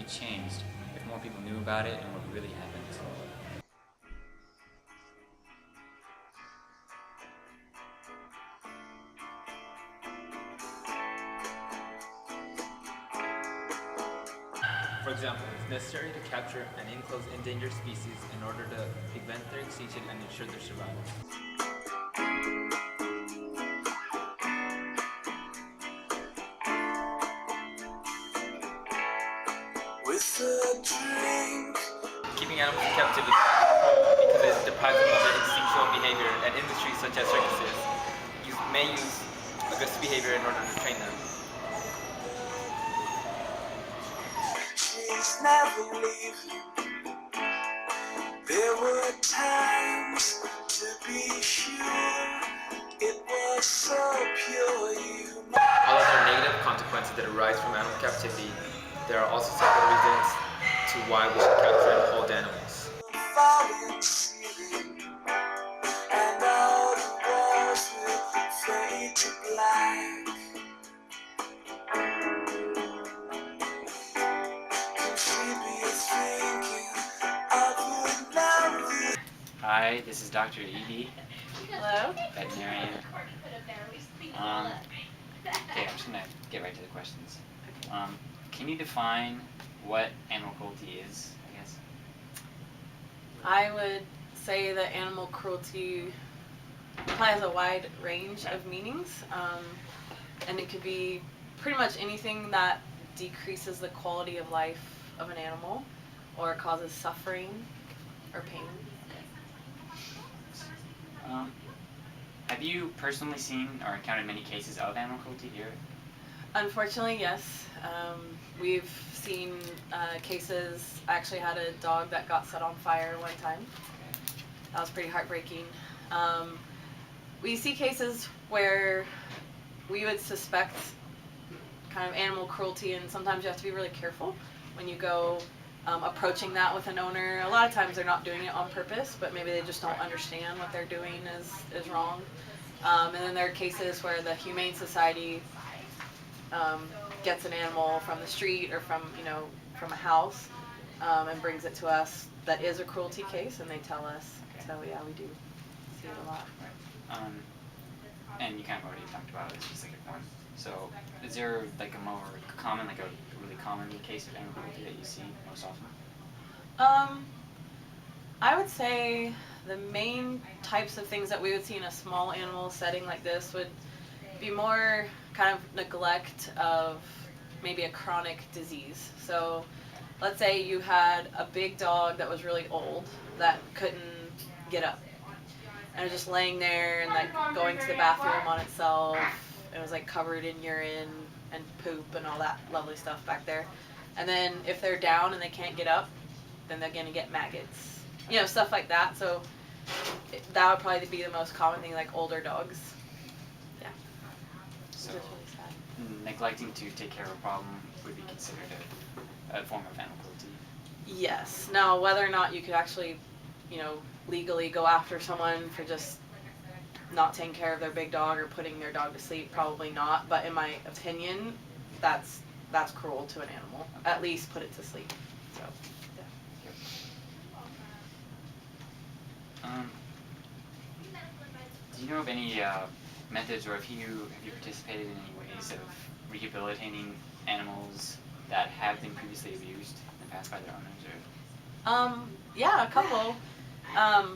be changed if more people knew about it and what really happened. For example, it's necessary to capture and enclose endangered species in order to prevent their extinction and ensure their survival. With a drink. Keeping animals in captivity because it deprives them of their instinctual behavior, and industries such as circuses may use aggressive behavior in order to train them. She's never leaving. There were times, to be sure, it was so pure. Although there are negative consequences that arise from animal captivity, there are also several reasons to why we should capture and hold animals. Falling ceiling, and all the walls will fade to black. Can she be thinking of another? Hi, this is Dr. Edie, Hello. veterinarian. Okay, I'm just gonna get right to the questions. Can you define what animal cruelty is, I guess? I would say that animal cruelty probably has a wide range of meanings, and it could be pretty much anything that decreases the quality of life of an animal or causes suffering or pain. Have you personally seen or encountered many cases of animal cruelty here? Unfortunately, yes. We've seen cases. I actually had a dog that got set on fire one time. That was pretty heartbreaking. We see cases where we would suspect kind of animal cruelty, and sometimes you have to be really careful when you go approaching that with an owner. A lot of times they're not doing it on purpose, but maybe they just don't understand what they're doing is wrong. And then there are cases where the Humane Society gets an animal from the street or from a house and brings it to us that is a cruelty case, and they tell us. So yeah, we do see it a lot. And you kind of already talked about a specific one. So is there like a more common, like a really common case of animal cruelty that you see most often? I would say the main types of things that we would see in a small animal setting like this would be more kind of neglect of maybe a chronic disease. So let's say you had a big dog that was really old that couldn't get up and was just laying there and like going to the bathroom on itself. It was like covered in urine and poop and all that lovely stuff back there. And then if they're down and they can't get up, then they're going to get maggots, stuff like that. So that would probably be the most common thing, like older dogs. Yeah. So It's really sad. neglecting to take care of a problem would be considered a form of animal cruelty. Yes. Now, whether or not you could actually, legally go after someone for just not taking care of their big dog or putting their dog to sleep, probably not. But in my opinion, that's cruel to an animal. At least put it to sleep. So, yeah. Do you know of any methods, or have you participated in any ways of rehabilitating animals that have been previously abused in the past by their owners? Yeah, a couple.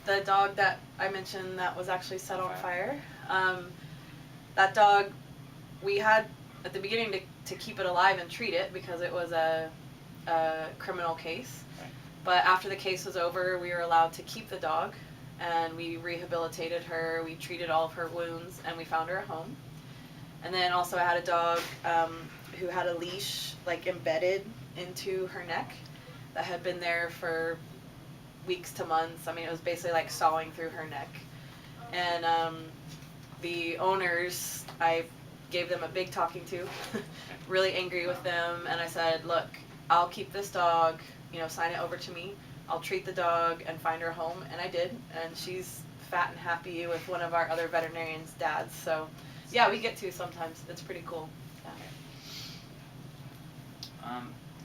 The dog that I mentioned that was actually set on fire. That dog, we had at the beginning to keep it alive and treat it because it was a criminal case. Right. But after the case was over, we were allowed to keep the dog, and we rehabilitated her. We treated all of her wounds, and we found her a home. And then also I had a dog who had a leash like embedded into her neck that had been there for weeks to months. I mean, it was basically like sawing through her neck. And the owners, I gave them a big talking to, really angry with them, and I said, look, I'll keep this dog, sign it over to me. I'll treat the dog and find her a home, and I did, and she's fat and happy with one of our other veterinarians' dads. So yeah, we get to sometimes. It's pretty cool. Yeah.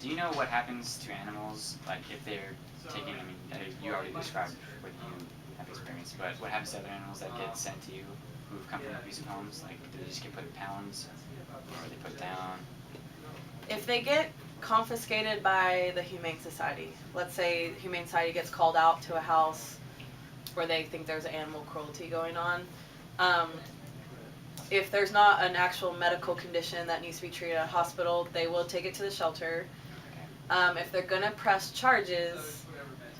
Do you know what happens to animals, like if they're taking, I mean, you already described what you have experienced, but what happens to other animals that get sent to you who've come from abusive homes? Like, do they just get put in pounds, or are they put down? If they get confiscated by the Humane Society, let's say Humane Society gets called out to a house where they think there's animal cruelty going on, if there's not an actual medical condition that needs to be treated at a hospital, they will take it to the shelter. If they're gonna press charges,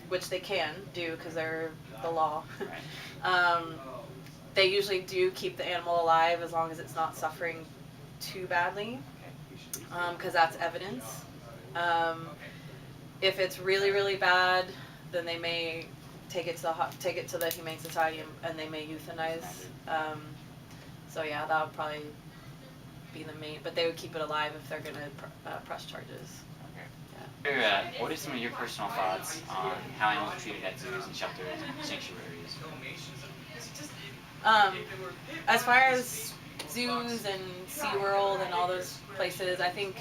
which they can do because they're the law, they usually do keep the animal alive as long as it's not suffering too badly, because that's evidence. If it's really, really bad, then they may take it to the Humane Society and they may euthanize. So yeah, that would probably be the main. But they would keep it alive if they're gonna press charges. What are some of your personal thoughts on how animals are treated at zoos and shelters and sanctuaries? As far as zoos and SeaWorld and all those places, I think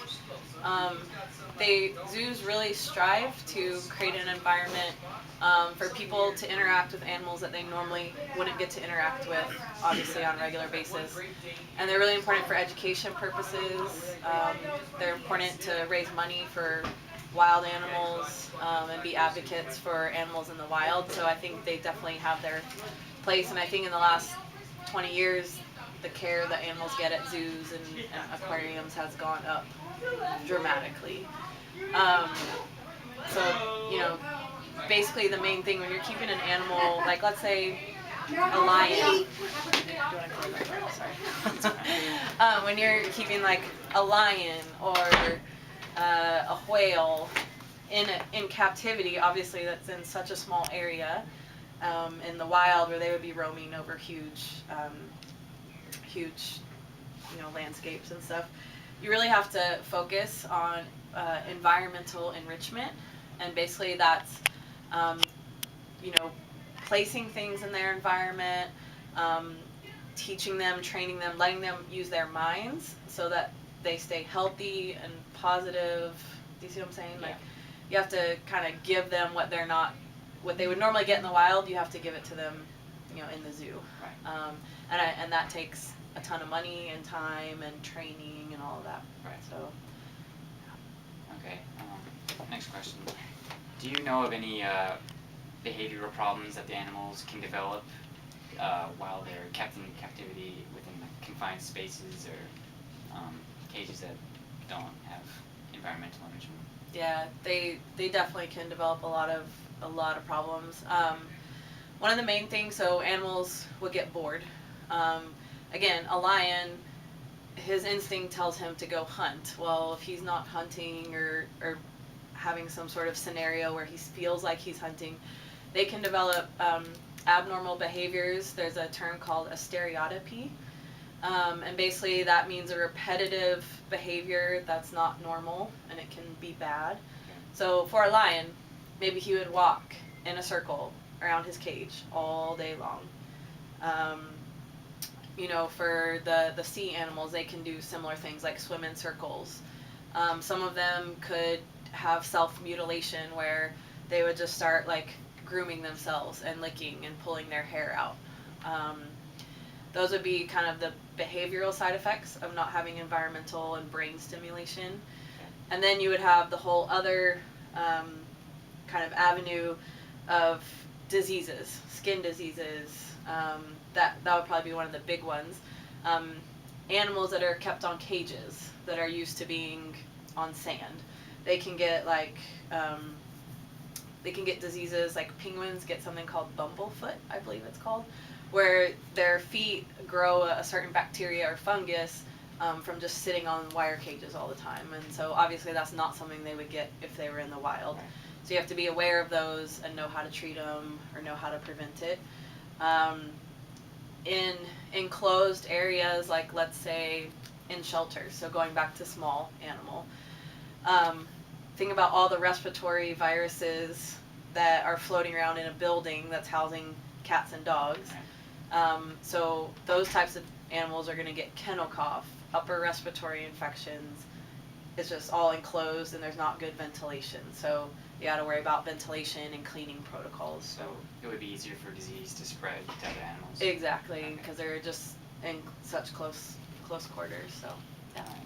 zoos really strive to create an environment for people to interact with animals that they normally wouldn't get to interact with, obviously, on a regular basis. And they're really important for education purposes. They're important to raise money for wild animals and be advocates for animals in the wild. So I think they definitely have their place. And I think in the last 20 years, the care that animals get at zoos and aquariums has gone up dramatically. So, you know, basically the main thing when you're keeping an animal, like let's say a lion. When you're keeping like a lion or a whale in captivity, obviously that's in such a small area in the wild where they would be roaming over huge, landscapes and stuff. You really have to focus on environmental enrichment, and basically that's placing things in their environment, teaching them, training them, letting them use their minds so that they stay healthy and positive. Do you see what I'm saying? Yeah. Like, you have to kind of give them what they would normally get in the wild. You have to give it to them, in the zoo. Right. And that takes a ton of money and time and training and all of that. Right. So. Okay. Next question. Do you know of any behavioral problems that the animals can develop while they're kept in captivity within confined spaces or cages that don't have environmental enrichment? Yeah, they definitely can develop a lot of problems. One of the main things, so animals will get bored. Again, a lion, his instinct tells him to go hunt. Well, if he's not hunting or having some sort of scenario where he feels like he's hunting, they can develop abnormal behaviors. There's a term called a stereotypy. And basically that means a repetitive behavior that's not normal, and it can be bad. So for a lion, maybe he would walk in a circle around his cage all day long. For the sea animals, they can do similar things like swim in circles. Some of them could have self-mutilation where they would just start like grooming themselves and licking and pulling their hair out. Those would be kind of the behavioral side effects of not having environmental and brain stimulation. And then you would have the whole other kind of avenue of diseases, skin diseases. That would probably be one of the big ones. Animals that are kept on cages that are used to being on sand, they can get diseases like penguins get something called bumblefoot, I believe it's called, where their feet grow a certain bacteria or fungus from just sitting on wire cages all the time. And so obviously that's not something they would get if they were in the wild. Right. So you have to be aware of those and know how to treat them or know how to prevent it. In enclosed areas, like let's say in shelters, so going back to small animal, think about all the respiratory viruses that are floating around in a building that's housing cats and dogs. So those types of animals are going to get kennel cough, upper respiratory infections, it's just all enclosed and there's not good ventilation. So you got to worry about ventilation and cleaning protocols. So it would be easier for disease to spread to other animals. Exactly, Okay. because they're just in such close quarters. So yeah. Alright.